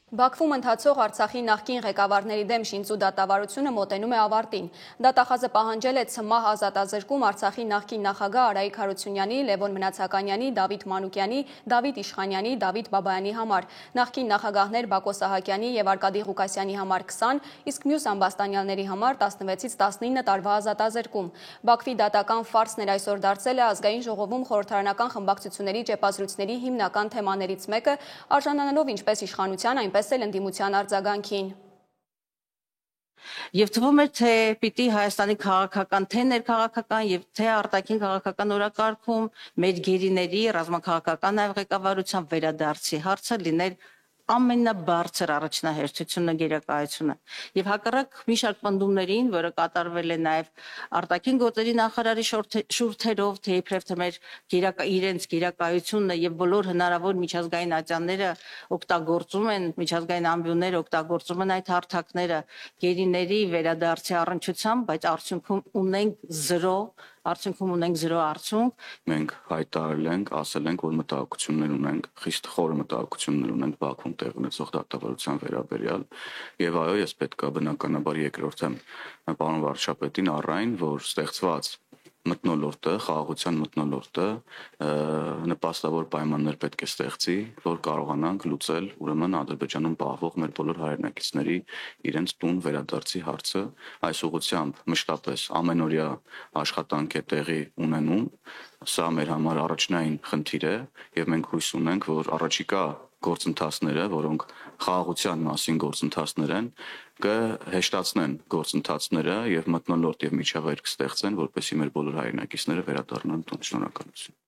Բաքվում ընթացող Արցախի նախկին ղեկավարների դեմ շինծու դատավարությունը մոտենում է ավարտին։ Դատախազը պահանջել է ցմահ ազատազրկում Արցախի նախկին նախագահ Արայիկ Հարությունյանի, Լևոն Մնացականյանի, Դավիթ Մանուկյանի, Դավիթ Իշխանյանի, Դավիթ Բաբայանի համար։ Նախկին նախագահներ Բակո Սահակյանի եւ Արկադի Ղուկասյանի համար 20, իսկ մյուս ամբաստանյալների համար 16-ից 19 տարվա ազատազրկում։ Բաքվի դատական ֆարսն էր այսօր դարձել է ազգային ժողովում խորհրդարանական խմբակցությունների ճեպազրույցների հիմնական թեմաներից մեկը, արժանանալով ինչպես իշխանության, այնպես ընդդիմության արձագանքին։ Եվ թվում է, թե պիտի Հայաստանի քաղաքական, թե ներքաղաքական եւ թե արտաքին քաղաքական օրակարգում մեր գերիների ռազմաքաղաքական այլ ղեկավարության վերադարձի հարցը լիներ ամենաբարձր առաջնահերթությունը գերակայությունը եւ հակառակ մի շարք պնդումներին, որը կատարվել է նաեւ արտաքին գործերի նախարարի շուրթերով, թե իբրև թե մեր իրենց գերակայությունը եւ բոլոր հնարավոր միջազգային ատյանները օգտագործում են, միջազգային ամբիոնները օգտագործում են այդ հարթակները գերիների վերադարձի առնչությամբ, բայց արդյունքում ունենք 0 արդյունք։ Մենք հայտարարել ենք, ասել ենք, որ մտահոգություններ ունենք, խիստ խոր մտահոգություններ ունենք Բաքվում տեղ ունեցող դատավարության վերաբերյալ եւ այո, ես պետքա բնականաբար երկրորդեմ պարոն վարչապետին առ այն, որ ստեղծված մթնոլորտը, խաղաղության մթնոլորտը նպաստավոր պայմաններ պետք է ստեղծի, որ կարողանանք լուծել ուրեմն Ադրբեջանում պահվող մեր բոլոր հայրենակիցների իրենց տուն վերադարձի հարցը։ Այս ուղղությամբ մշտապես ամենօրյա աշխատանք է տեղի ունենում։ Սա մեր համար առաջնային խնդիր է եւ մենք հույս ունենք, որ առաջիկա գործընթացները, որոնք խաղաղության մասին գործընթացներ են, կհեշտացնեն գործընթացները եւ մթնոլորտ եւ միջավայր կստեղծեն, որպեսզի մեր բոլոր հայրենակիցները վերադառնան տուն։ Շնորհակալություն։